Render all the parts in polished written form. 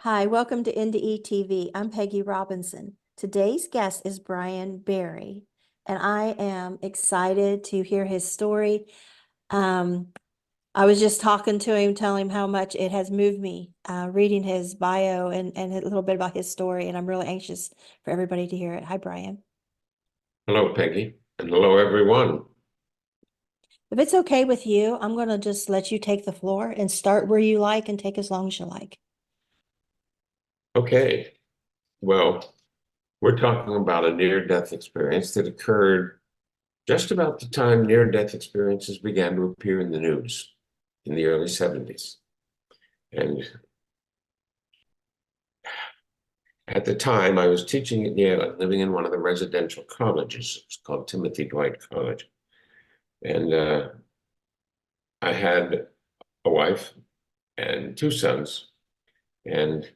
Hi, welcome to NDE TV. I'm Peggy Robinson. Today's guest is Brian Berry, and I am excited to hear his story. I was just talking to him, telling him how much it has moved me, reading his bio and a little bit about his story, and I'm really anxious for everybody to hear it. Hi, Brian. Hello, Peggy, and hello, everyone. If it's okay with you, I'm going to just let you take the floor and start where you like and take as long as you like. Okay, well, we're talking about a near-death experience that occurred just about the time near-death experiences began to appear in the news in the early 70s. And at the time, I was teaching at Yale, living in one of the residential colleges. It was called Timothy Dwight College. And I had a wife and two sons, and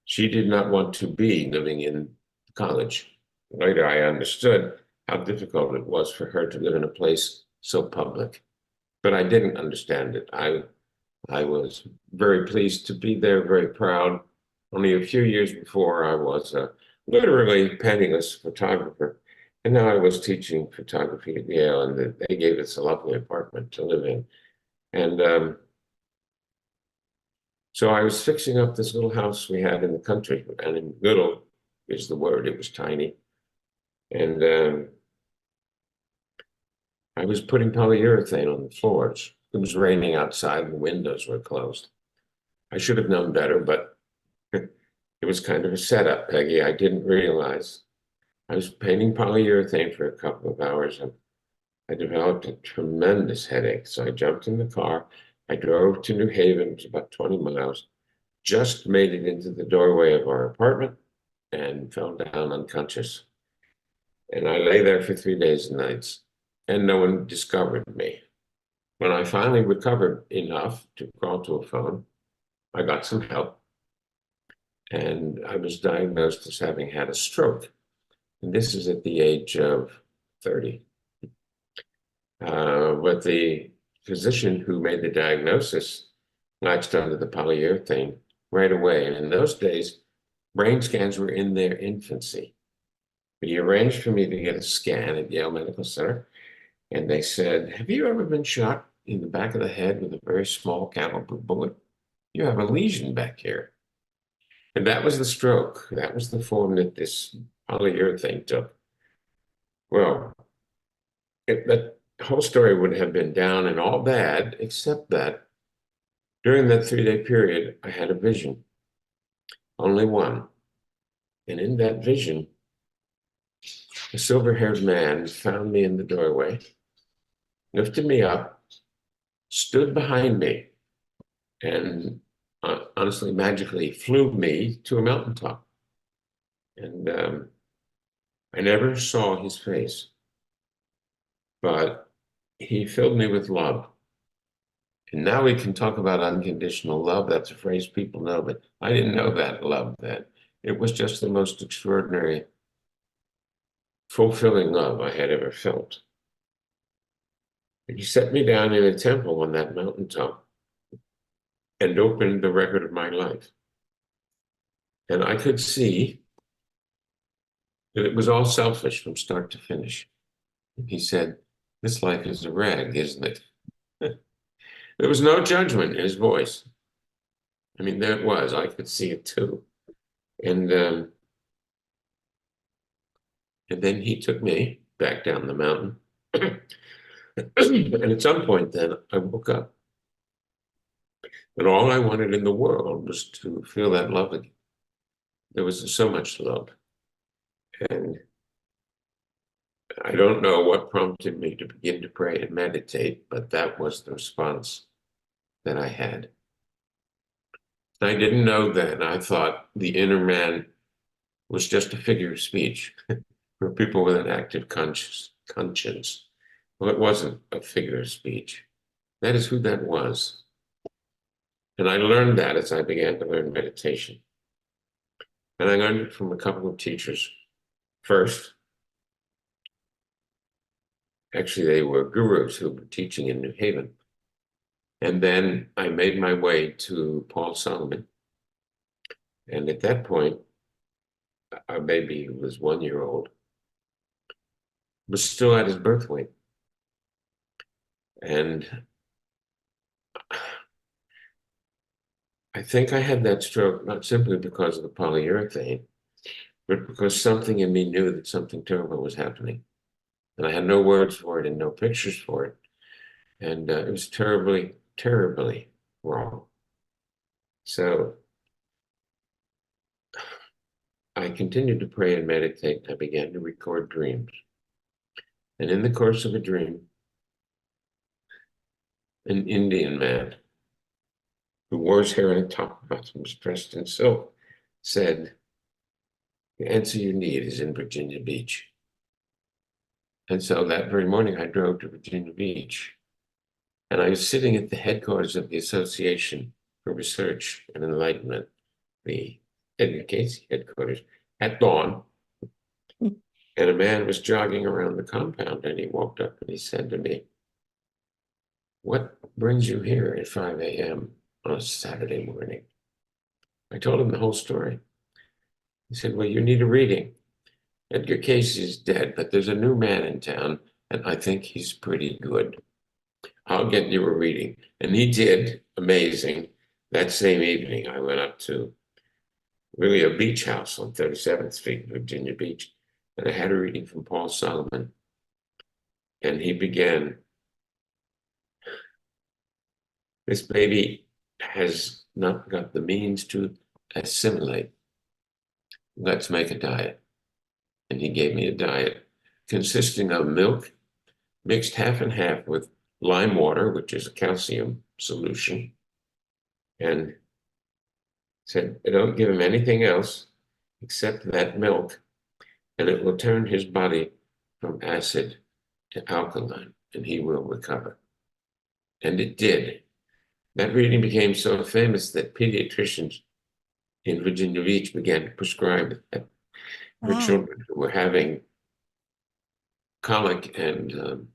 she did not want to be living in college. Later, I understood how difficult it was for her to live in a place so public, but I didn't understand it. I was very pleased to be there, very proud. Only a few years before, I was literally penniless photographer, and now I was teaching photography at Yale, and they gave us a lovely apartment to live in. And so I was fixing up this little house we had in the country, and in little is the word, it was tiny. And I was putting polyurethane on the floors. It was raining outside and the windows were closed. I should have known better, but it was kind of a setup, Peggy. I didn't realize. I was painting polyurethane for a couple of hours and I developed a tremendous headache. So I jumped in the car. I drove to New Haven, it was about 20 miles, just made it into the doorway of our apartment and fell down unconscious. And I lay there for 3 days and nights, and no one discovered me. When I finally recovered enough to crawl to a phone, I got some help, and I was diagnosed as having had a stroke. And this is at the age of 30. But the physician who made the diagnosis latched onto the polyurethane right away. And in those days, brain scans were in their infancy. But he arranged for me to get a scan at Yale Medical Center. And they said, "Have you ever been shot in the back of the head with a very small caliber bullet? You have a lesion back here." And that was the stroke. That was the form that this polyurethane took. Well, that whole story would have been down and all bad, except that during that 3-day period, I had a vision, only one. And in that vision, a silver-haired man found me in the doorway, lifted me up, stood behind me, and honestly, magically flew me to a mountaintop. And I never saw his face, but he filled me with love. And now we can talk about unconditional love. That's a phrase people know, but I didn't know that love then. It was just the most extraordinary, fulfilling love I had ever felt. And he set me down in a temple on that mountaintop and opened the record of my life. And I could see that it was all selfish from start to finish. And he said, "This life is a rag, isn't it?" There was no judgment in his voice. I mean, there it was. I could see it too. And then he took me back down the mountain. And at some point, then I woke up. And all I wanted in the world was to feel that love again. There was so much love. And I don't know what prompted me to begin to pray and meditate, but that was the response that I had. I didn't know then. I thought the inner man was just a figure of speech for people with an active conscience. Well, it wasn't a figure of speech. That is who that was. And I learned that as I began to learn meditation. And I learned it from a couple of teachers. First, actually, they were gurus who were teaching in New Haven. And then I made my way to Paul Solomon. And at that point, our baby was 1 year old, was still at his birth weight. And I think I had that stroke not simply because of the polyurethane, but because something in me knew that something terrible was happening. And I had no words for it and no pictures for it. And it was terribly, terribly wrong. So I continued to pray and meditate. I began to record dreams. And in the course of a dream, an Indian man who wore his hair in a top knot and was dressed in silk said, "The answer you need is in Virginia Beach." And so that very morning, I drove to Virginia Beach. And I was sitting at the headquarters of the Association for Research and Enlightenment, the Edgar Casey headquarters, at dawn. And a man was jogging around the compound, and he walked up and he said to me, "What brings you here at 5 a.m. on a Saturday morning?" I told him the whole story. He said, "Well, you need a reading. Edgar Casey's dead, but there's a new man in town, and I think he's pretty good. I'll get you a reading." And he did. Amazing. That same evening, I went up to really a beach house on 37th Street, Virginia Beach, and I had a reading from Paul Solomon. And he began, "This baby has not got the means to assimilate. Let's make a diet." And he gave me a diet consisting of milk mixed half and half with lime water, which is a calcium solution, and said, "Don't give him anything else except that milk, and it will turn his body from acid to alkaline, and he will recover." And it did. That reading became so famous that pediatricians in Virginia Beach began to prescribe it for Wow. children who were having colic and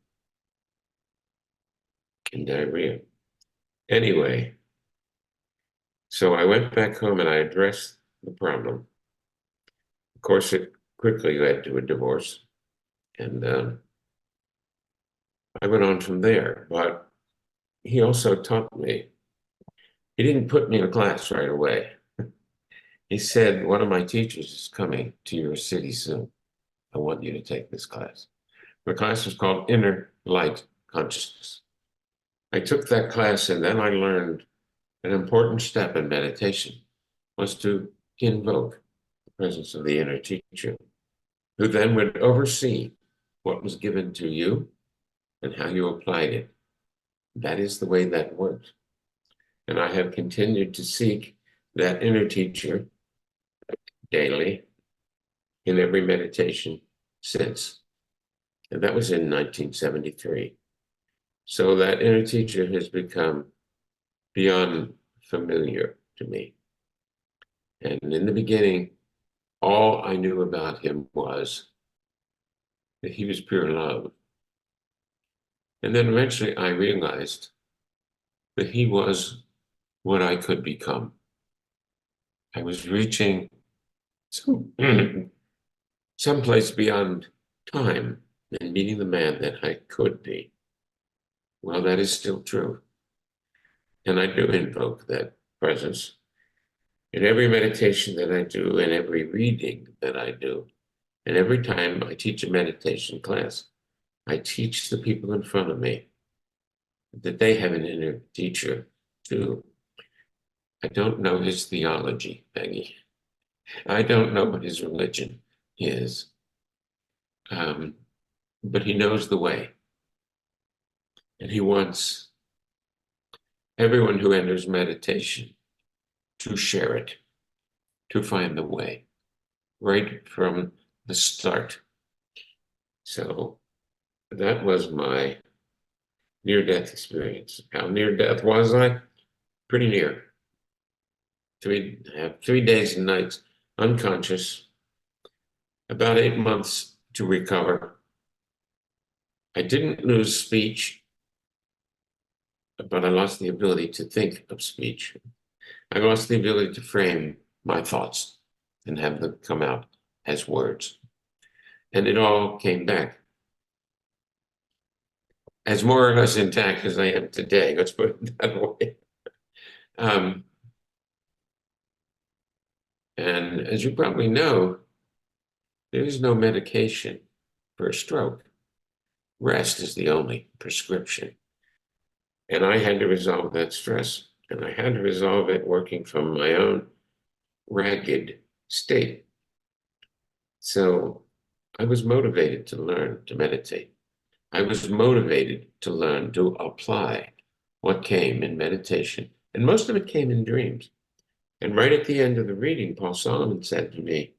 diarrhea. Anyway, so I went back home and I addressed the problem. Of course, it quickly led to a divorce, and I went on from there. But he also taught me. He didn't put me in a class right away. He said, "One of my teachers is coming to your city soon. I want you to take this class." The class was called Inner Light Consciousness. I took that class, and then I learned an important step in meditation was to invoke the presence of the inner teacher, who then would oversee what was given to you and how you applied it. That is the way that works. And I have continued to seek that inner teacher daily in every meditation since. And that was in 1973. So that inner teacher has become beyond familiar to me. And in the beginning, all I knew about him was that he was pure love. And then eventually I realized that he was what I could become. I was reaching someplace beyond time and meeting the man that I could be. Well, that is still true. And I do invoke that presence in every meditation that I do, in every reading that I do, and every time I teach a meditation class. I teach the people in front of me that they have an inner teacher too. I don't know his theology, Peggy. I don't know what his religion is, but he knows the way. And he wants everyone who enters meditation to share it, to find the way, right from the start. So that was my near-death experience. How near death was I? Pretty near. 3 days and nights unconscious, about 8 months to recover. I didn't lose speech. but I lost the ability to think of speech. I lost the ability to frame my thoughts and have them come out as words. And it all came back as more or less intact as I am today. Let's put it that way. And as you probably know, there is no medication for a stroke. Rest is the only prescription. And I had to resolve that stress. And I had to resolve it working from my own ragged state. So I was motivated to learn to meditate. I was motivated to learn to apply what came in meditation. And most of it came in dreams. And right at the end of the reading, Paul Solomon said to me,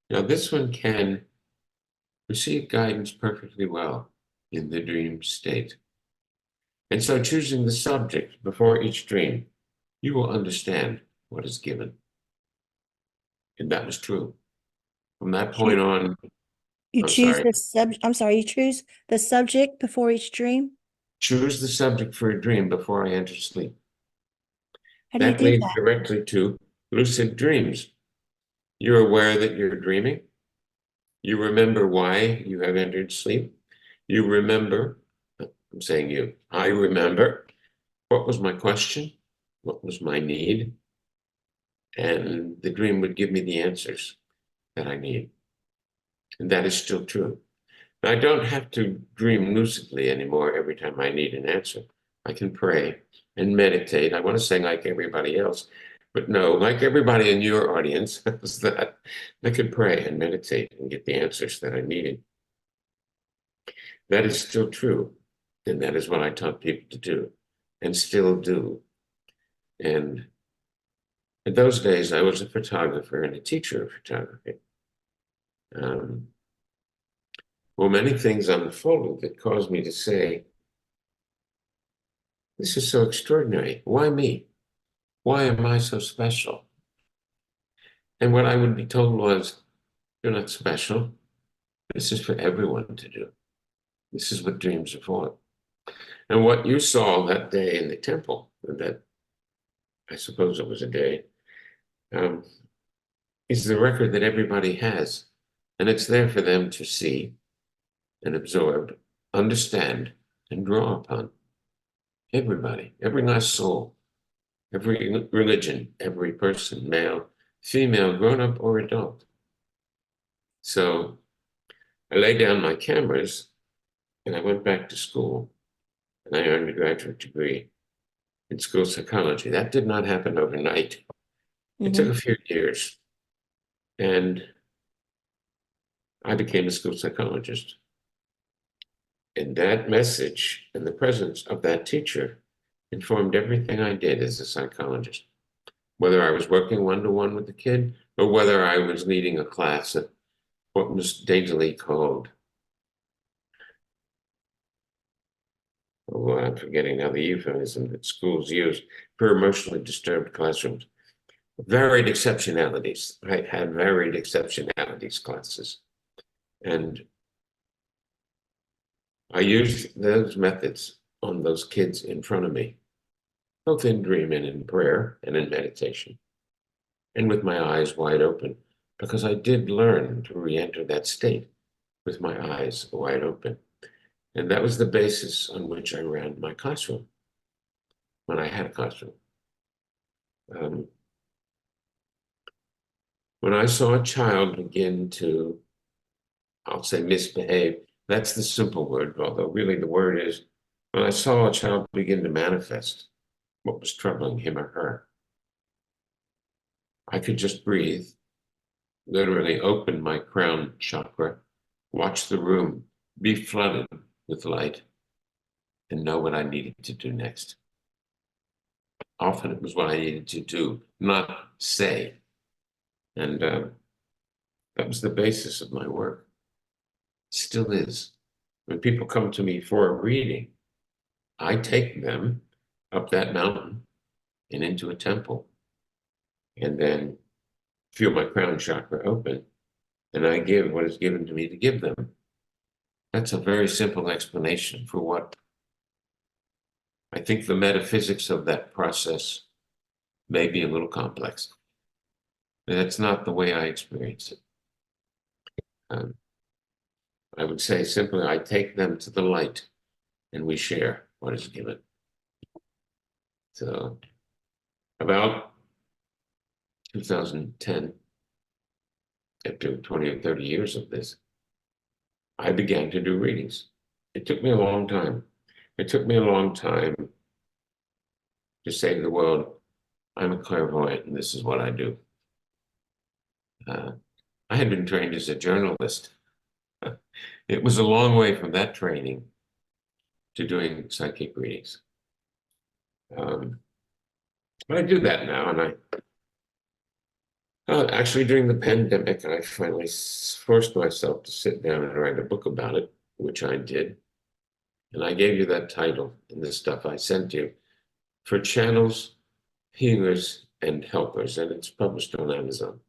now this one can receive guidance perfectly well in the dream state. And so choosing the subject before each dream, you will understand what is given. And that was true. From that point on, You I'm choose sorry, the I'm sorry, you choose the subject before each dream? choose the subject for a dream before I enter sleep. How do you That do leads that? directly to lucid dreams. You're aware that you're dreaming. You remember why you have entered sleep. You remember, I'm saying you, I remember what was my question, what was my need, and the dream would give me the answers that I need. And that is still true. I don't have to dream lucidly anymore every time I need an answer. I can pray and meditate. I want to say like everybody else, but no, like everybody in your audience, is that I could pray and meditate and get the answers that I needed. That is still true. And that is what I taught people to do and still do. And in those days, I was a photographer and a teacher of photography. Well, many things unfolded that caused me to say, this is so extraordinary. Why me? Why am I so special? And what I would be told was, you're not special. This is for everyone to do. This is what dreams are for. And what you saw that day in the temple, that I suppose it was a day, is the record that everybody has. And it's there for them to see and absorb, understand, and draw upon. Everybody, every last soul, every religion, every person, male, female, grown up or adult. So I laid down my cameras and I went back to school and I earned a graduate degree in school psychology. That did not happen overnight. It took a few years. And I became a school psychologist. And that message and the presence of that teacher informed everything I did as a psychologist, whether I was working one-to-one with the kid or whether I was leading a class at what was daintily called, oh, I'm forgetting now the euphemism that schools use for emotionally disturbed classrooms. Varied exceptionalities. I had varied exceptionalities classes. And I used those methods on those kids in front of me, both in dream and in prayer and in meditation, and with my eyes wide open, because I did learn to re-enter that state with my eyes wide open. And that was the basis on which I ran my classroom when I had a classroom. When I saw a child begin to, I'll say misbehave, that's the simple word, although really the word is, when I saw a child begin to manifest what was troubling him or her, I could just breathe, literally open my crown chakra, watch the room be flooded with light, and know what I needed to do next. Often it was what I needed to do, not say. And that was the basis of my work. Still is. When people come to me for a reading, I take them up that mountain and into a temple, and then feel my crown chakra open, and I give what is given to me to give them. That's a very simple explanation for what I think the metaphysics of that process may be a little complex. And that's not the way I experience it. Um, I would say simply, I take them to the light and we share what is given. So about 2010, after 20 or 30 years of this, I began to do readings. It took me a long time. It took me a long time to say to the world, I'm a clairvoyant and this is what I do. I had been trained as a journalist. It was a long way from that training to doing psychic readings. But I do that now, and actually during the pandemic, I finally forced myself to sit down and write a book about it, which I did. And I gave you that title in the stuff I sent you, For Channels, Healers, and Helpers, and it's published on Amazon.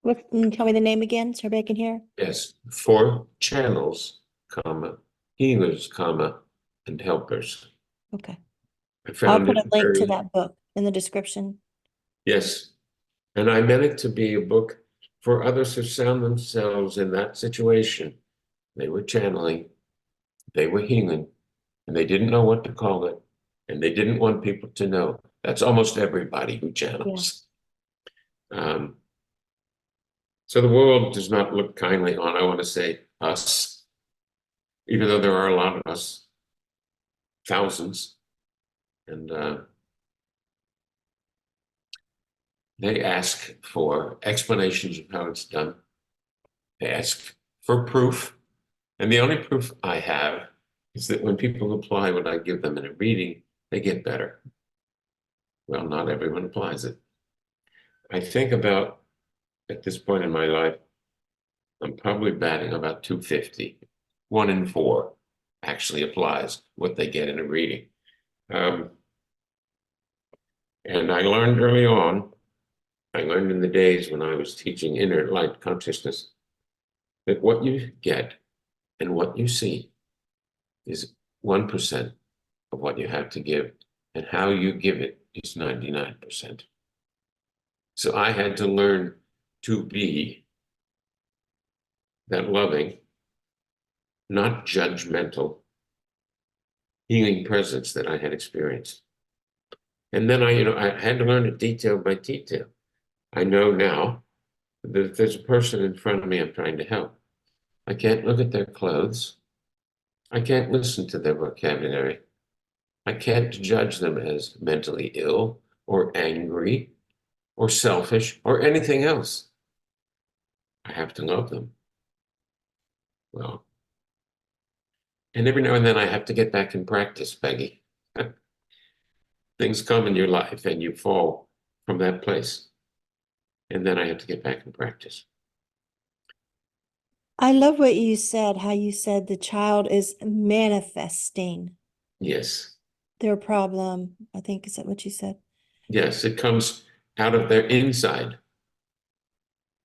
What, can you tell me the name again so everybody can hear? Yes, For Channels, comma, Healers, comma, and Helpers. Okay. I I'll found put it a link to very, that book in the description. yes, and I meant it to be a book for others who found themselves in that situation. They were channeling, they were healing, and they didn't know what to call it, and they didn't want people to know. That's almost everybody who channels. So the world does not look kindly on, I want to say, us, even though there are a lot of us, thousands, and they ask for explanations of how it's done. They ask for proof. And the only proof I have is that when people apply what I give them in a reading, they get better. Well, not everyone applies it. I think about, at this point in my life, I'm probably batting about 250. 1 in 4 actually applies what they get in a reading. And I learned early on, I learned in the days when I was teaching inner light consciousness, that what you get and what you see is 1% of what you have to give, and how you give it is 99%. So I had to learn to be that loving, not judgmental, healing presence that I had experienced. And then I had to learn it detail by detail. I know now that if there's a person in front of me I'm trying to help, I can't look at their clothes. I can't listen to their vocabulary. I can't judge them as mentally ill or angry or selfish or anything else. I have to love them. Well, and every now and then I have to get back and practice, Peggy. Things come in your life and you fall from that place. And then I have to get back and practice. I love what you said, how you said the child is manifesting Yes. their problem. I think, is that what you said? Yes, it comes out of their inside.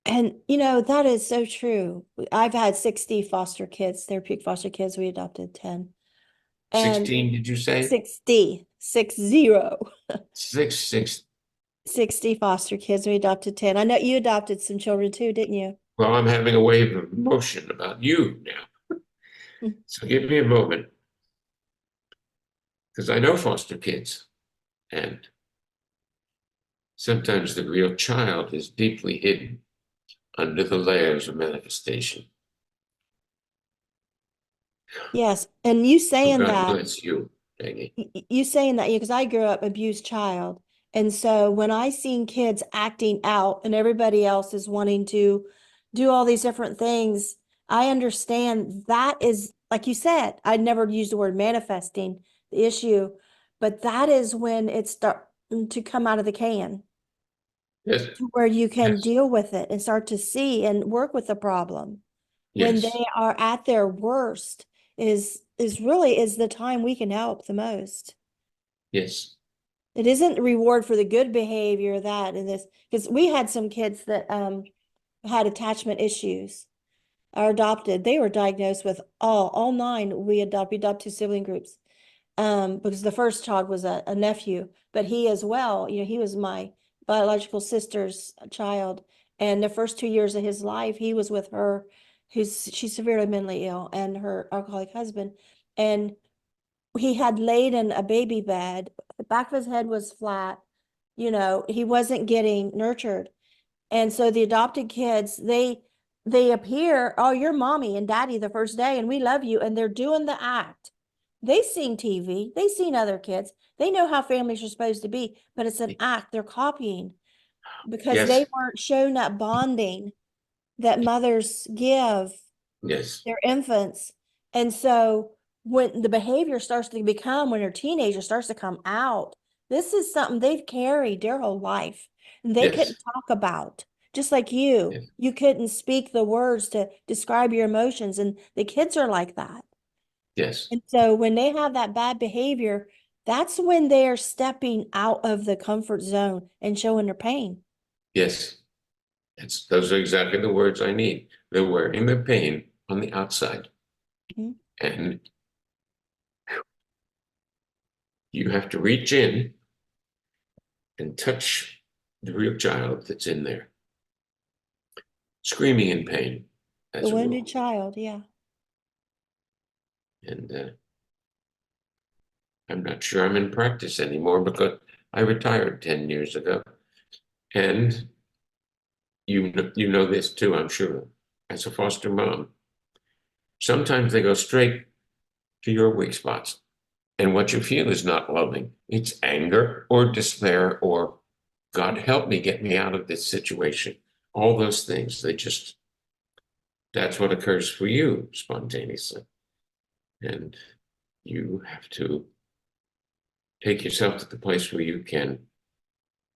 And that is so true. I've had 60 foster kids, therapeutic foster kids. We adopted 10. And 16, did you say? 60, 60, 6. 60 foster kids. We adopted 10. I know you adopted some children too, didn't you? Well, I'm having a wave of emotion about you now. So give me a moment, because I know foster kids, and sometimes the real child is deeply hidden under the layers of manifestation. Yes. And you So saying God that, bless you, Peggy. you saying that, because I grew up abused child. And so when I seen kids acting out and everybody else is wanting to do all these different things, I understand that is, like you said, I'd never used the word manifesting the issue, but that is when it start to come out of the can, Yes, to where you can yes, deal with it and start to see and work with the problem. When yes, they are at their worst is really is the time we can help the most. yes, It isn't reward for the good behavior that and this, because we had some kids that had attachment issues, are adopted. They were diagnosed with all 9. We adopt 2 sibling groups. because the first child was a nephew, but he as well, he was my biological sister's child. And the first 2 years of his life, he was with her, she's severely mentally ill, and her alcoholic husband. And he had laid in a baby bed. The back of his head was flat. He wasn't getting nurtured. And so the adopted kids, they appear, oh, you're mommy and daddy the first day, and we love you. And they're doing the act. They've seen TV, they've seen other kids, they know how families are supposed to be, but it's an act they're copying because Yes, they weren't shown that bonding that mothers give yes, their infants. And so when the behavior starts to become, when they're teenagers, starts to come out, this is something they've carried their whole life and they yes, couldn't talk about. Just like you, yes, you couldn't speak the words to describe your emotions, and the kids are like that. yes, And so when they have that bad behavior, that's when they're stepping out of the comfort zone and showing their pain. yes. Those are exactly the words I need. They're wearing their pain on the outside. Mhm. And you have to reach in and touch the real child that's in there, screaming in pain, The as a wounded rule. child, yeah. And I'm not sure I'm in practice anymore because I retired 10 years ago. And you know this too, I'm sure, as a foster mom. Sometimes they go straight to your weak spots. And what you feel is not loving. It's anger or despair or God help me, get me out of this situation. All those things, that's what occurs for you spontaneously. And you have to take yourself to the place where you can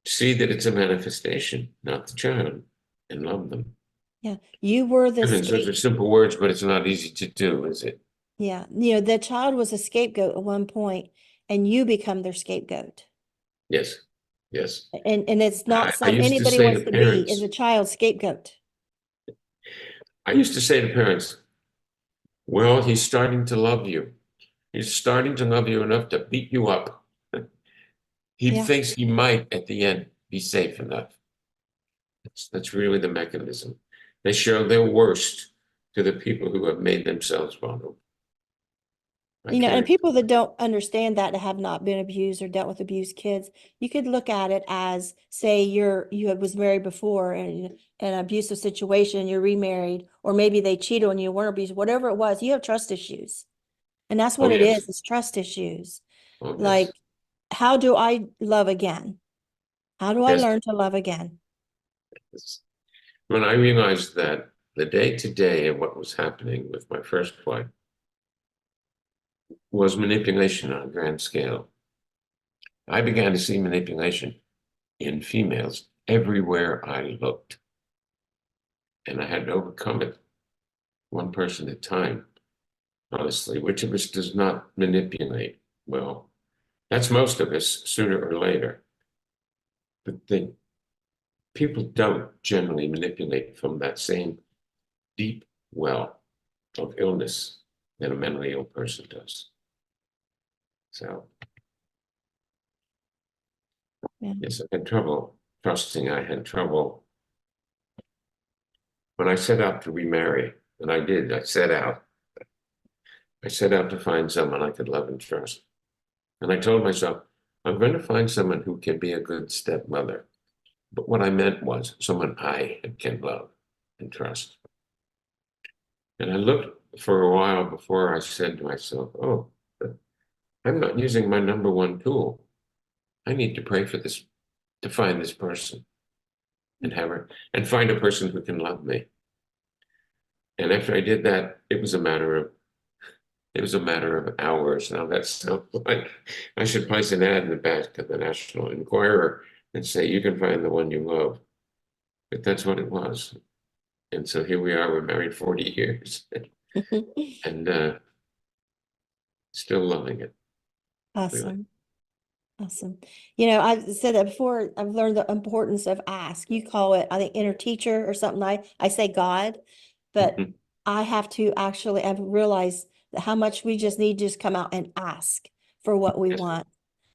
see that it's a manifestation, not the child, and love them. Yeah. You were the Heavens, those are simple words, but it's not easy to do, is it? Yeah, the child was a scapegoat at one point, and you become their scapegoat. Yes, yes. And it's not I some used to anybody say wants to to be is a parents, child scapegoat. I used to say to parents, well, he's starting to love you. He's starting to love you enough to beat you up. He Yeah. thinks he might, at the end, be safe enough. That's really the mechanism. They show their worst to the people who have made themselves vulnerable. I And can't. people that don't understand that have not been abused or dealt with abused kids, you could look at it as, say, was married before in an abusive situation, you're remarried, or maybe they cheated on you, weren't abused, whatever it was, you have trust issues. And that's Oh, what it yes. is trust issues. Oh, Like, yes. how do I love again? How do I Yes. learn to love again? Yes. When I realized that the day to day of what was happening with my first wife was manipulation on a grand scale, I began to see manipulation in females everywhere I looked. And I had to overcome it one person at a time, honestly. Which of us does not manipulate? Well, that's most of us sooner or later. But people don't generally manipulate from that same deep well of illness that a mentally ill person does. So, Yeah. yes, I had trouble trusting. I had trouble when I set out to remarry, and I did. I set out. I set out to find someone I could love and trust. And I told myself, I'm going to find someone who can be a good stepmother. But what I meant was someone I can love and trust. And I looked for a while before I said to myself, oh, I'm not using my number one tool. I need to pray for this, to find this person and have her, and find a person who can love me. And after I did that, it was a matter of hours. Now that sounds like I should place an ad in the back of the National Enquirer and say, you can find the one you love. But that's what it was. And so here we are, we're married 40 years and still loving it, really. Awesome. Awesome. I said that before, I've learned the importance of ask. You call it, I think, inner teacher or something. I say God, but I have to actually, I've realized that how much we just need to just come out and ask for what we Yes. want.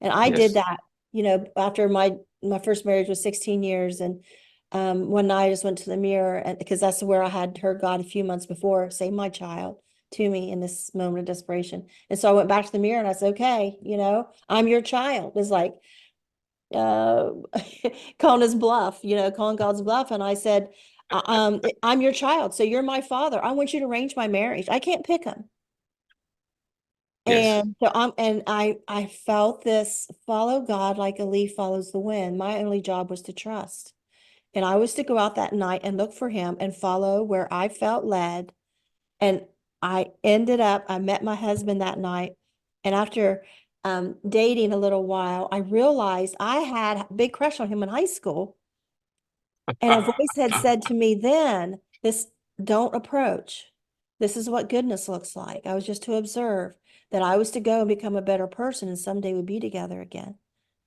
And I did Yes. that, after my first marriage was 16 years. And one night I just went to the mirror, and because that's where I had heard God a few months before say my child to me in this moment of desperation. And so I went back to the mirror and I said, okay, I'm your child. It's like uh calling his bluff, calling God's bluff. And I said, I'm your child, so you're my father. I want you to arrange my marriage. I can't pick him. Yes. And so I felt this follow God like a leaf follows the wind. My only job was to trust. And I was to go out that night and look for him and follow where I felt led. And I met my husband that night. And after dating a little while, I realized I had a big crush on him in high school. And a voice had said to me then, this, don't approach. This is what goodness looks like. I was just to observe that I was to go and become a better person, and someday we'd be together again,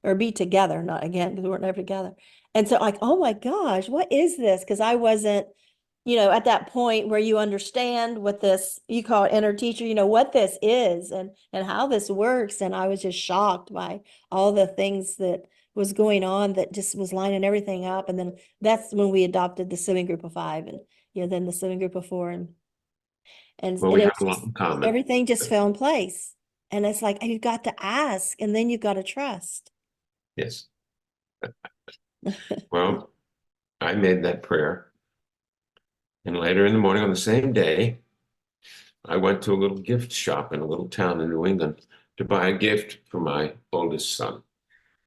or be together, not again, because we weren't ever together. And so like, oh my gosh, what is this? Because I wasn't, at that point where you understand what this, you call it inner teacher, what this is and how this works. And I was just shocked by all the things that was going on that just was lining everything up. And then that's when we adopted the swimming group of five, and then the swimming group of four, Well, and we it have was a lot just in common. everything just fell in place. And it's like you've got to ask, and then you've got to trust. Yes. Well, I made that prayer. And later in the morning on the same day, I went to a little gift shop in a little town in New England to buy a gift for my oldest son,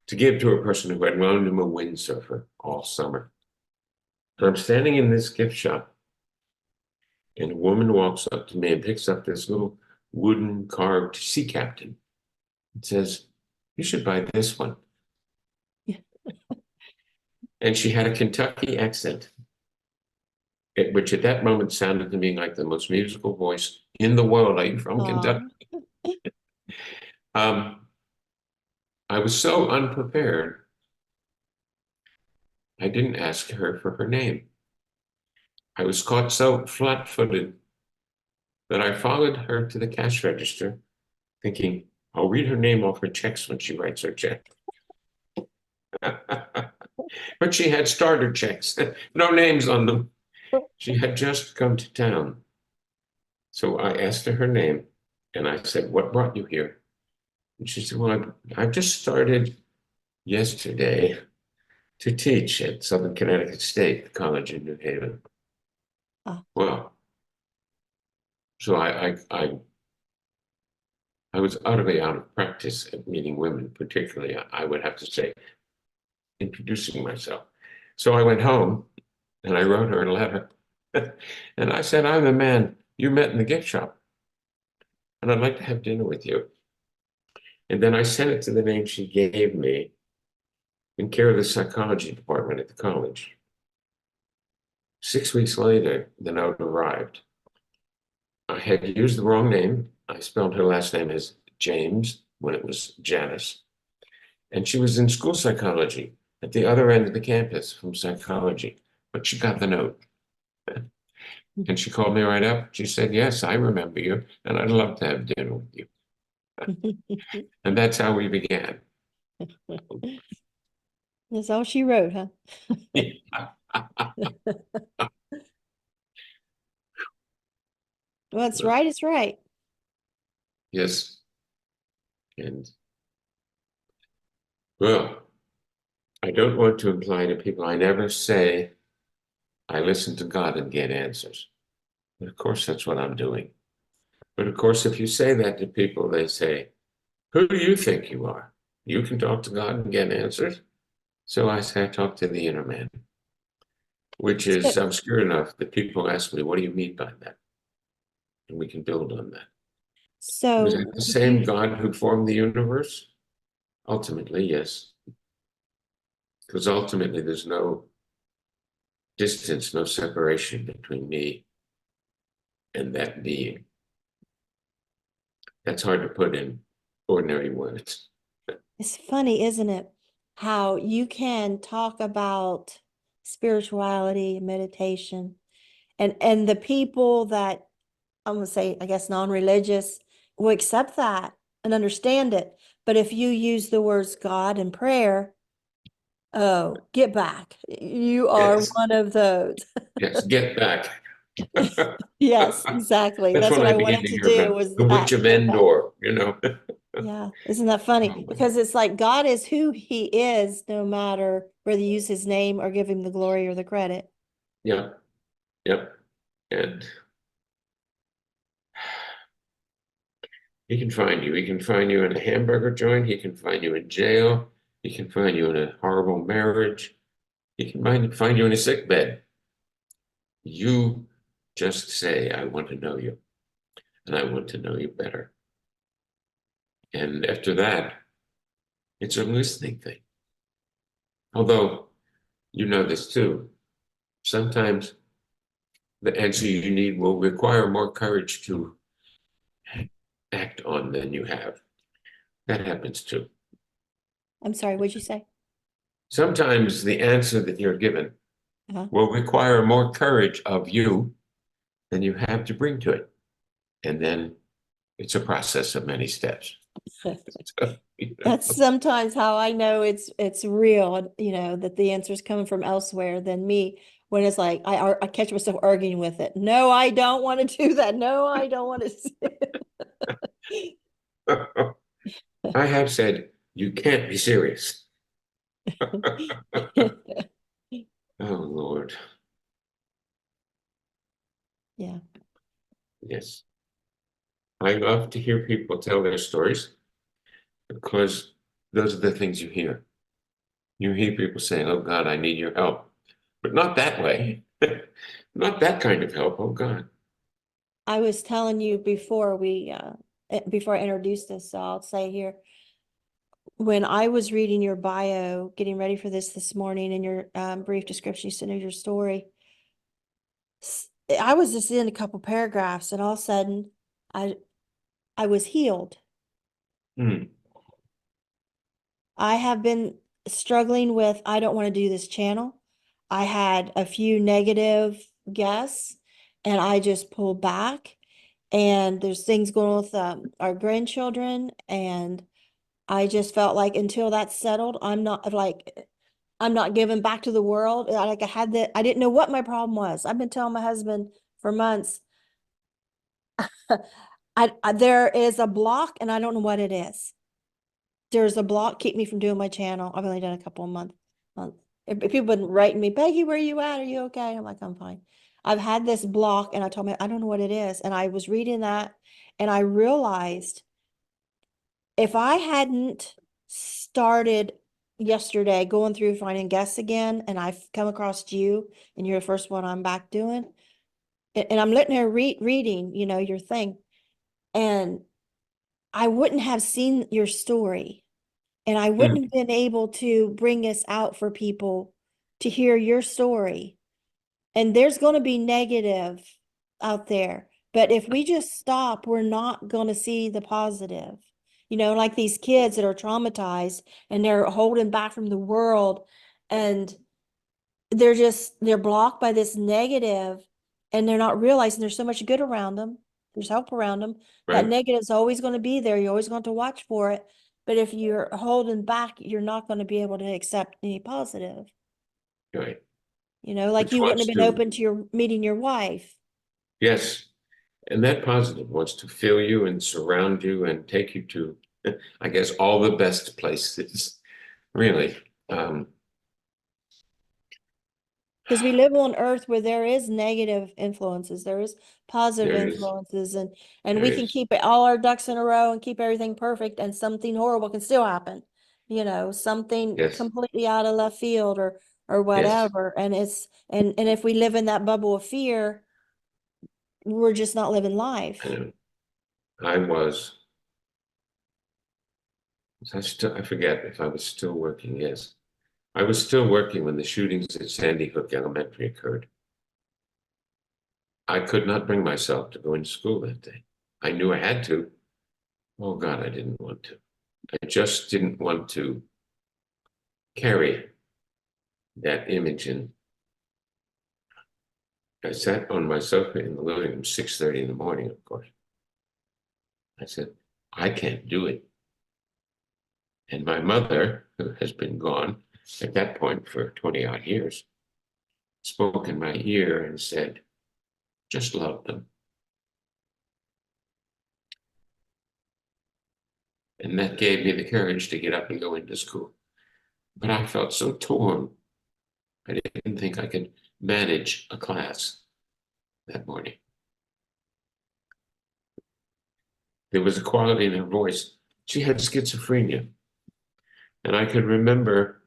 to give to a person who had loaned him a windsurfer all summer. And I'm standing in this gift shop, and a woman walks up to me and picks up this little wooden carved sea captain and says, "You should buy this one." And she had a Kentucky accent, which at that moment sounded to me like the most musical voice in the world. Are you from Kentucky? Oh, Um, I was so unprepared, I didn't ask her for her name. I was caught so flat footed that I followed her to the cash register, thinking, I'll read her name off her checks when she writes her check. But she had starter checks, no names on them. She had just come to town. So I asked her name, and I said, "What brought you here?" And she said, "Well, I've just started yesterday to teach at Southern Connecticut State College in New Haven." oh, Well, so I was utterly out of practice at meeting women, particularly, I would have to say, introducing myself. So I went home and I wrote her a letter. And I said, "I'm the man you met in the gift shop, and I'd like to have dinner with you." And then I sent it to the name she gave me in care of the psychology department at the college. 6 weeks later, the note arrived. I had used the wrong name. I spelled her last name as James when it was Janice. And she was in school psychology at the other end of the campus from psychology. But she got the note. And she called me right up. She said, "Yes, I remember you, and I'd love to have dinner with you." And that's how we began. that's all she wrote, huh? Well, it's right, it's right. Yes. And well, I don't want to imply to people, I never say I listen to God and get answers. But of course, that's what I'm doing. But of course, if you say that to people, they say, "Who do you think you are? You can talk to God and get answers." So I say, I talk to the inner man, which So, is obscure enough that people ask me, "What do you mean by that?" And we can build on that. Was so it the do same you, God who formed the universe? Ultimately, yes. Because ultimately, there's no distance, no separation between me and that being. That's hard to put in ordinary words. it's funny, isn't it? How you can talk about spirituality and meditation, and the people that I'm gonna say, I guess, non-religious will accept that and understand it. But if you use the words God and prayer, oh, get back. You are Yes, one of those. yes, get back. Yes, exactly. That's That's what what I I begin wanted to to hear do about was the Witch that, of get back. Endor, you know? Yeah, isn't that funny? Oh, Because it's like God is who he is, no matter whether you use his name or give him the glory or the credit. yeah, yep. And he can find you. He can find you in a hamburger joint. He can find you in jail. He can find you in a horrible marriage. He can find you in a sick bed. You just say, I want to know you, and I want to know you better. And after that, it's a listening thing. Although, you know this too, sometimes the answer you need will require more courage to act on than you have. That happens too. I'm sorry, what'd you say? Sometimes the answer that you're given Uh-huh. will require more courage of you than you have to bring to it. And then it's a process of many steps. So, That's sometimes how I know it's real, that the answer is coming from elsewhere than me. When it's like I catch myself arguing with it. No, I don't want to do that. No, I don't want to. I have said, you can't be serious. Oh, Lord. Yeah. Yes. I love to hear people tell their stories because those are the things you hear. You hear people saying, oh, God, I need your help. But not that way. Not that kind of help. Oh, God. I was telling you before before I introduced this, so I'll say here, when I was reading your bio, getting ready for this morning, in your brief description, you said of your story, I was just in a couple paragraphs, and all of a sudden, I I was healed. Hmm. I have been struggling with, I don't want to do this channel. I had a few negative guests, and I just pulled back. And there's things going on with our grandchildren, and I just felt like until that's settled, I'm not giving back to the world. Like I didn't know what my problem was. I've been telling my husband for months, there is a block and I don't know what it is. There's a block keep me from doing my channel. I've only done a couple of months. If people been writing me, Peggy, where are you at? Are you okay? I'm like, I'm fine. I've had this block, and I told me I don't know what it is. And I was reading that, and I realized if I hadn't started yesterday going through finding guests again, and I've come across you, and you're the first one I'm back doing, and I'm letting her reading, your thing, and I wouldn't have seen your story, and I Hmm. wouldn't have been able to bring us out for people to hear your story. And there's going to be negative out there. But if we just stop, we're not going to see the positive. Like these kids that are traumatized and they're holding back from the world, and they're blocked by this negative, and they're not realizing there's so much good around them. There's help around them. That Right. negative is always going to be there. You're always going to watch for it. But if you're holding back, you're not going to be able to accept any positive. Right. Like Which you wouldn't wants have been to, open to your meeting your wife. yes. And that positive wants to fill you and surround you and take you to, I guess, all the best places. Really. Um, Because we live on earth where there is negative influences, there is positive there is, influences, and there we can is. keep all our ducks in a row and keep everything perfect, and something horrible can still happen. Something Yes. completely out of left field or Yes. whatever. And if we live in that bubble of fear, we're just not living I life. know. I was, I forget if I was still working. Yes. I was still working when the shootings at Sandy Hook Elementary occurred. I could not bring myself to go into school that day. I knew I had to. Oh God, I didn't want to. I just didn't want to carry that image. And I sat on my sofa in the living room, 6:30 in the morning, of course. I said, I can't do it. And my mother, who has been gone at that point for 20 odd years, spoke in my ear and said, just love them. And that gave me the courage to get up and go into school. But I felt so torn. I didn't think I could manage a class that morning. There was a quality in her voice. She had schizophrenia. And I could remember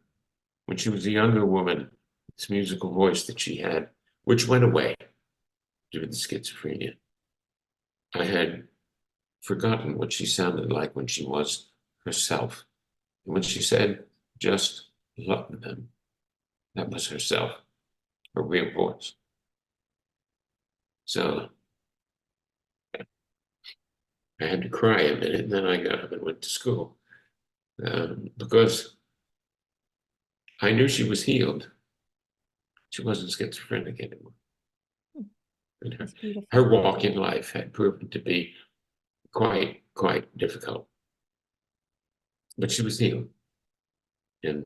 when she was a younger woman, this musical voice that she had, which went away due to the schizophrenia. I had forgotten what she sounded like when she was herself. And when she said, just love them, that was herself, her real voice. So I had to cry a minute, and then I got up and went to school because I knew she was healed. She wasn't schizophrenic anymore. And That's beautiful. her walk in life had proven to be quite difficult. But she was healed. And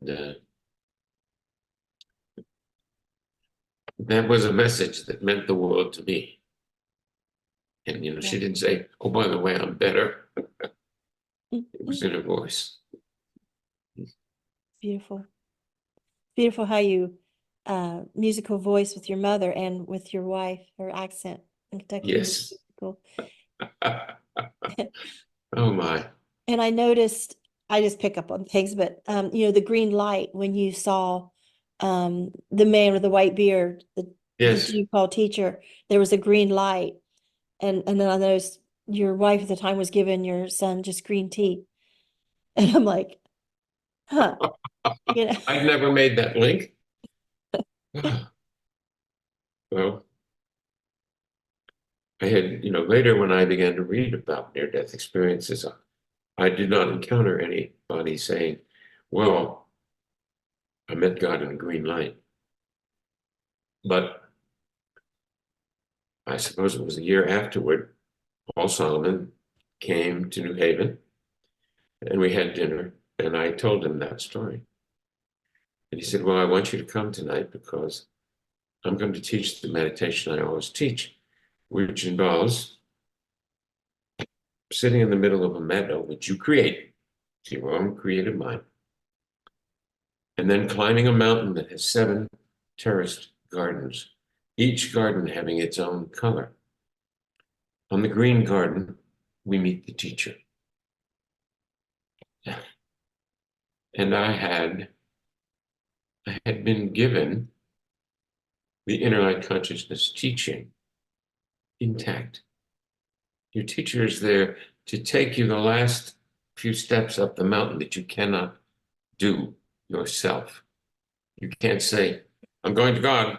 that was a message that meant the world to me. And, you know, she didn't say, oh, by the way, I'm better. It was in her voice. Beautiful. Beautiful how you musical voice with your mother and with your wife, her accent in Kentucky. Yes. Cool. Oh my. And I noticed, I just pick up on things, but you know, the green light when you saw the man with the white beard, the Yes. Jew called teacher, there was a green light. And then I noticed your wife at the time was giving your son just green tea. And I'm like, huh. You know. I've never made that link. Well, I had, you know, later when I began to read about near-death experiences, I did not encounter anybody saying, well, I met God in a green light. But I suppose it was a year afterward, Paul Solomon came to New Haven and we had dinner and I told him that story. And he said, well, I want you to come tonight because I'm going to teach the meditation I always teach, which involves sitting in the middle of a meadow, which you create, it's your own creative mind, and then climbing a mountain that has 7 terraced gardens, each garden having its own color. On the green garden, we meet the teacher. And I had been given the inner light consciousness teaching intact. Your teacher is there to take you the last few steps up the mountain that you cannot do yourself. You can't say, I'm going to God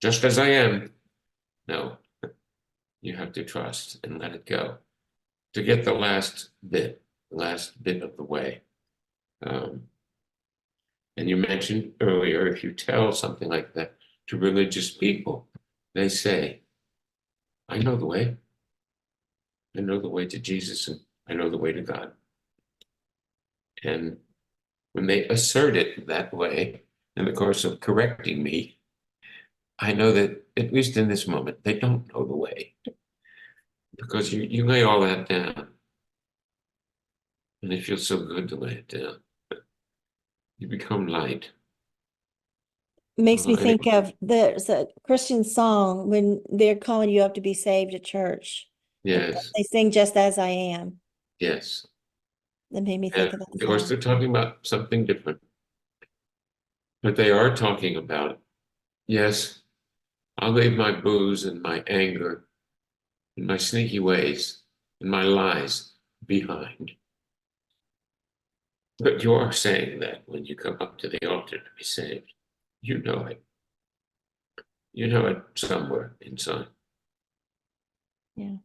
just as I am. No, you have to trust and let it go to get the last bit of the way. And you mentioned earlier, if you tell something like that to religious people, they say, I know the way. I know the way to Jesus and I know the way to God. And when they assert it that way, in the course of correcting me, I know that, at least in this moment, they don't know the way. Because you lay all that down. And it feels so good to lay it down. You become light. Makes me And think of there's a Christian song when they're calling you up to be saved at church. yes, They sing Just As I Am. yes. That made me And think of that of course, song. they're talking about something different. But they are talking about, yes, I'll leave my booze and my anger and my sneaky ways and my lies behind. But you are saying that when you come up to the altar to be saved. You know it. You know it somewhere inside. Yeah.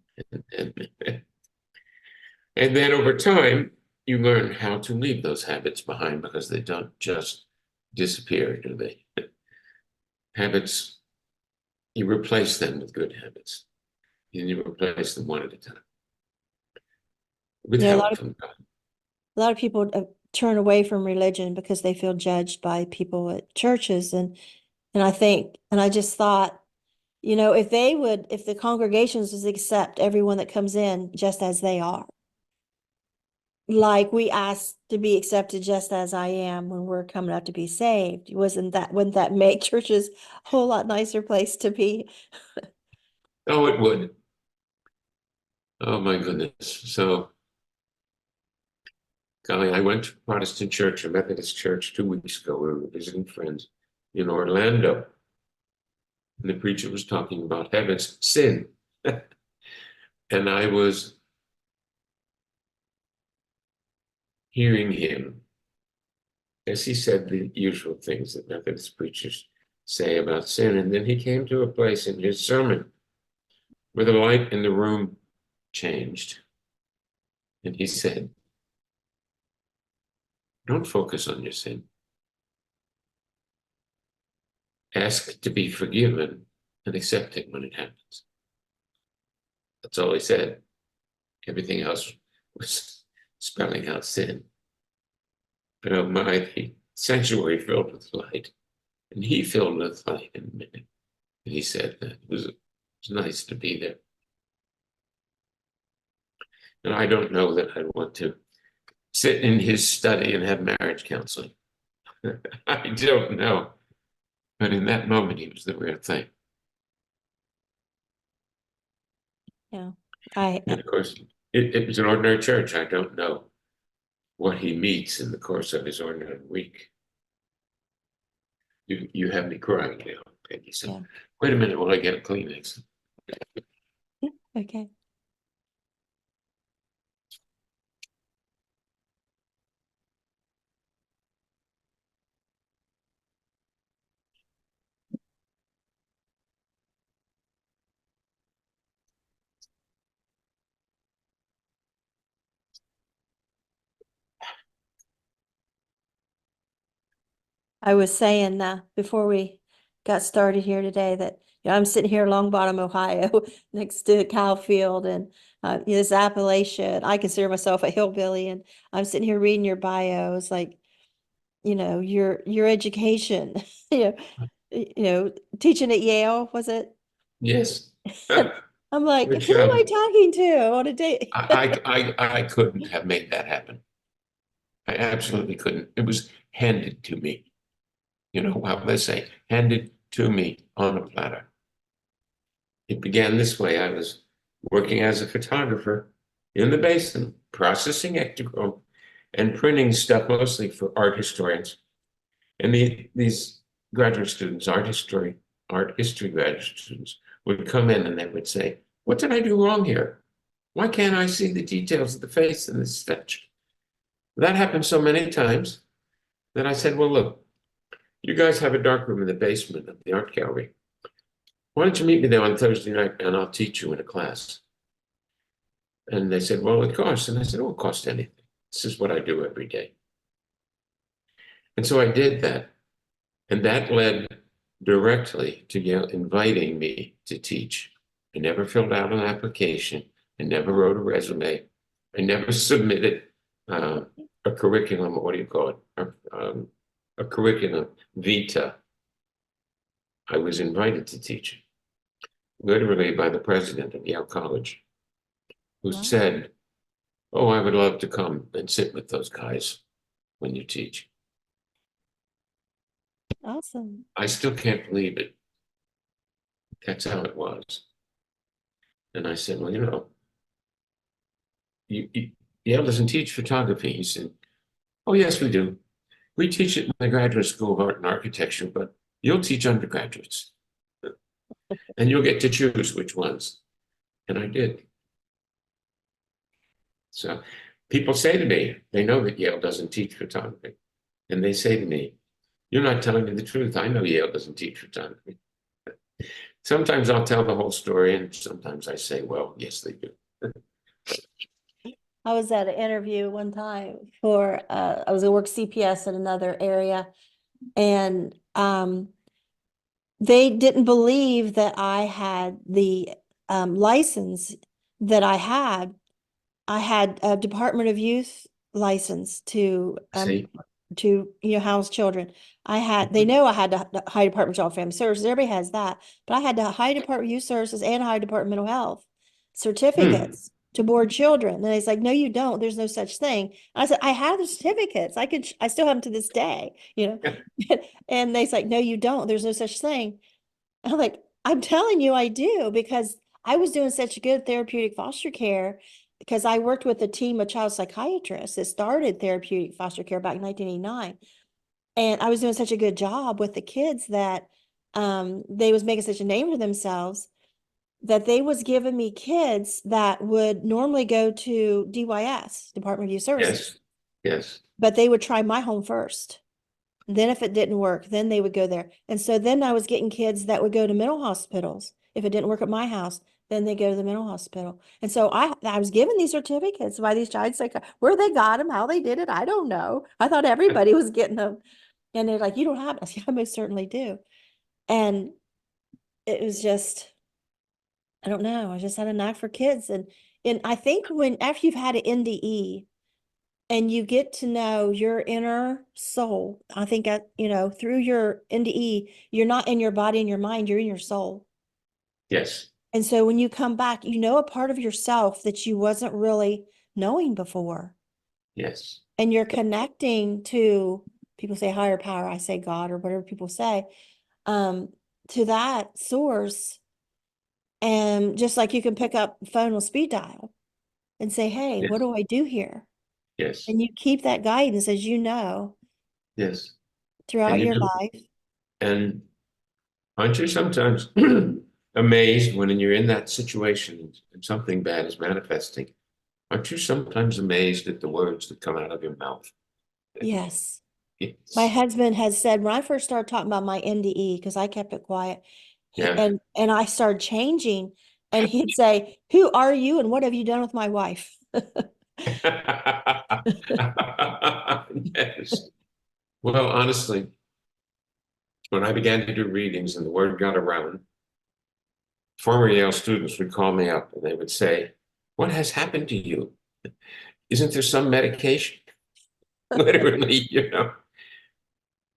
And then over time, you learn how to leave those habits behind because they don't just disappear, do they? Habits, you replace them with good habits. And you replace them one at a time with Yeah, help from God. a lot of people turn away from religion because they feel judged by people at churches. And I just thought, if the congregations would accept everyone that comes in just as they are, like we ask to be accepted just as I am when we're coming up to be saved, wouldn't that make churches a whole lot nicer place to be? Oh, it would. Oh my goodness. So, golly, I went to Protestant church, a Methodist church 2 weeks ago. We were visiting friends in Orlando. And the preacher was talking about heaven's sin. And I was hearing him as he said the usual things that Methodist preachers say about sin. And then he came to a place in his sermon where the light in the room changed. And he said, don't focus on your sin. Ask to be forgiven and accept it when it happens. That's all he said. Everything else was spelling out sin. But oh my, the sanctuary filled with light. And he filled with light in a minute. And he said that it was nice to be there. And I don't know that I'd want to sit in his study and have marriage counseling. I don't know. But in that moment, he was the real thing. Yeah. And of course, it was an ordinary church. I don't know what he meets in the course of his ordinary week. You have me crying now, Peggy. So Yeah. wait a minute while I get a Kleenex. Okay. I was saying before we got started here today that I'm sitting here in Long Bottom, Ohio, next to Cowfield, and this Appalachian. I consider myself a hillbilly, and I'm sitting here reading your bios, like your education, you teaching at Yale, was it? Yes. I'm like, Good who am I job. talking to on a date? I couldn't have made that happen. I absolutely couldn't. It was handed to me. Well, they say, handed to me on a platter. It began this way. I was working as a photographer in the basement, processing ectochrome and printing stuff mostly for art historians. And these graduate students, art history graduate students, would come in and they would say, what did I do wrong here? Why can't I see the details of the face in this sketch? That happened so many times that I said, well, look, you guys have a dark room in the basement of the art gallery. Why don't you meet me there on Thursday night and I'll teach you in a class? And they said, well, it costs. And I said, it won't cost anything. This is what I do every day. And so I did that. And that led directly to Yale inviting me to teach. I never filled out an application. I never wrote a resume. I never submitted a curriculum, what do you call it? A curriculum vita. I was invited to teach, literally by the president of Yale College, who Wow. said, oh, I would love to come and sit with those guys when you teach. Awesome. I still can't believe it. That's how it was. And I said, well, Yale doesn't teach photography. He said, oh, yes, we do. We teach it in the Graduate School of Art and Architecture, but you'll teach undergraduates. And you'll get to choose which ones. And I did. So people say to me, they know that Yale doesn't teach photography. And they say to me, you're not telling me the truth. I know Yale doesn't teach photography. Sometimes I'll tell the whole story, and sometimes I say, well, yes, they do. I was at an interview one time for I was gonna work CPS in another area, and they didn't believe that I had the license that I had. I had a Department of Youth license to See, house children. They know I had the High Department of Child and Family Services. Everybody has that, but I had the High Department of Youth Services and High Department of Mental Health certificates to board children. And it's like, no, you don't. There's no such thing. I said, I have the certificates. I still have them to this day, And they's like, no, you don't. There's no such thing. I'm like, I'm telling you, I do, because I was doing such good therapeutic foster care because I worked with a team of child psychiatrists that started therapeutic foster care back in 1989. And I was doing such a good job with the kids that they was making such a name for themselves that they was giving me kids that would normally go to DYS, Department of Youth Services, yes, yes, but they would try my home first. Then if it didn't work, then they would go there. And so then I was getting kids that would go to mental hospitals. If it didn't work at my house, then they go to the mental hospital. And so I was given these certificates by these child psychiatrists. Where they got them, how they did it, I don't know. I thought everybody was getting them. And they're like, you don't have it. I said, I most certainly do. And it was just, I don't know. I just had a knack for kids. And I think after you've had an NDE, and you get to know your inner soul. I think, through your NDE, you're not in your body and your mind, you're in your soul. yes, And so when you come back, you know a part of yourself that you wasn't really knowing before. yes, And you're connecting to, people say higher power, I say God or whatever people say, to that source. And just like you can pick up the phone on speed dial and say, hey, yes, what do I do here? yes, And you keep that guidance, as yes. And throughout you your know, life. and aren't you sometimes amazed when you're in that situation and something bad is manifesting? Aren't you sometimes amazed at the words that come out of your mouth? Yes. My It's, husband has said when I first started talking about my NDE, because I kept it quiet, yeah. and I started changing, and he'd say, "Who are you and what have you done with my wife?" Yes. Well, honestly, when I began to do readings and the word got around, former Yale students would call me up and they would say, what has happened to you? Isn't there some medication? Literally.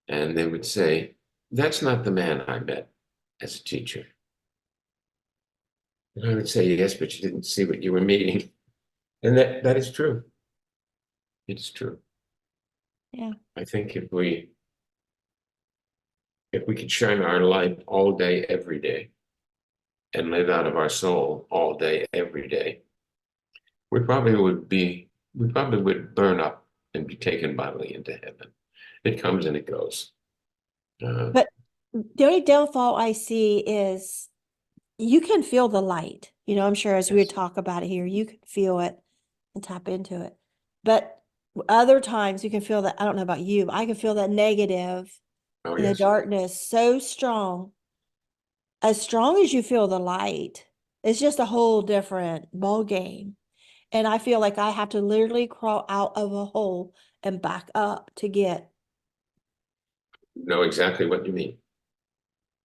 And they would say, that's not the man I met as a teacher. And I would say, yes, but you didn't see what you were meeting. And that is true. It is true. Yeah. I think if we could shine our light all day, every day, and live out of our soul all day, every day, we probably would burn up and be taken bodily into heaven. It comes and it goes. Uh, But the only downfall I see is you can feel the light. I'm sure as we would yes. talk about it here, you can feel it and tap into it. But other times you can feel that, I don't know about you, but I can feel that negative Oh, in the yes. darkness so strong. As strong as you feel the light, it's just a whole different ball game. And I feel like I have to literally crawl out of a hole and back up to get. Know exactly what you mean.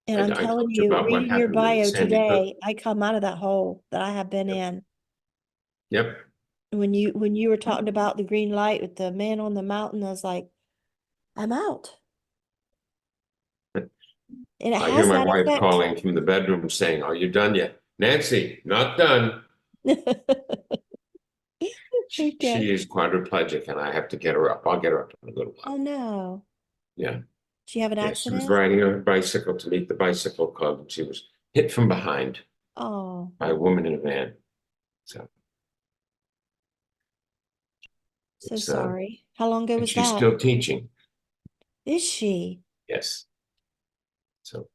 And I'm I telling told you you, about what reading your happened in bio Sandy Hook. today, I come out of that hole that I have been Yep. in. Yep. When you were talking about the green light with the man on the mountain, I was like, I'm out. And it I hear has my that wife effect. calling from the bedroom saying, are you done yet? Nancy, not done. She Okay. is quadriplegic and I have to get her up. I'll get her up in a little while. Oh no. Yeah. Did you have an Yeah. She was accident? riding her bicycle to meet the bicycle club and she was hit from behind Oh, by a woman in a van. So so it's sorry. How long ago and was she's that? still teaching. Is she? Yes. So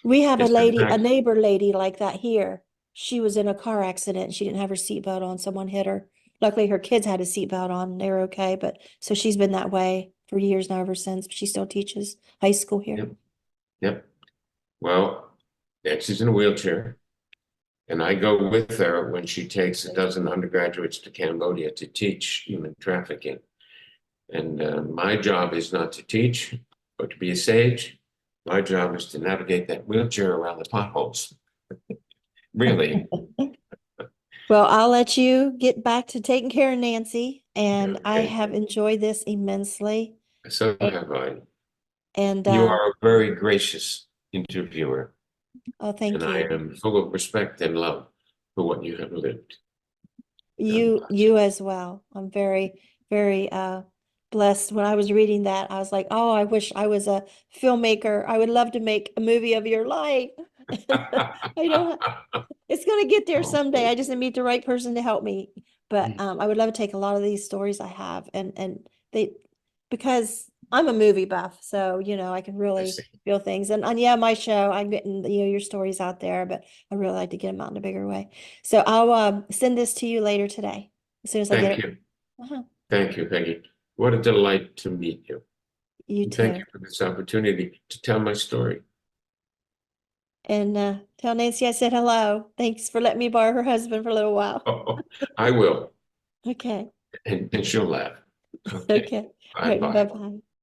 We have yes, in a fact, neighbor lady like that here. She was in a car accident. She didn't have her seatbelt on. Someone hit her. Luckily, her kids had a seatbelt on. And they were okay. But so she's been that way for years now, ever since. She still teaches high school here. yep, yep. Well, Nancy's in a wheelchair. And I go with her when she takes a dozen undergraduates to Cambodia to teach human trafficking. And my job is not to teach or to be a sage. My job is to navigate that wheelchair around the potholes. Really. Well, Well, I'll let you get back to taking care of Nancy, and I Okay, have enjoyed this immensely. so A- have I. And You are a very gracious interviewer, oh, thank and I you. am full of respect and love for what you have lived. God bless. You as well. I'm very, very blessed. When I was reading that, I was like, oh, I wish I was a filmmaker. I would love to make a movie of your life. I don't, it's gonna get there someday. I just need the right person to help me. But I would love to take a lot of these stories I have and they because I'm a movie buff, so I can I really see. feel things. And yeah, my show, I'm getting your stories out there, but I really like to get them out in a bigger way. So I'll send this to you later today as soon as I get Thank it. you. Uh-huh. Thank you, Peggy. What a delight to meet you. You And thank too. you for this opportunity to tell my story. And tell Nancy I said hello. Thanks for letting me borrow her husband for a little while. Oh, I will, Okay. and she'll laugh. Okay, Okay. All right. bye-bye. Bye-bye.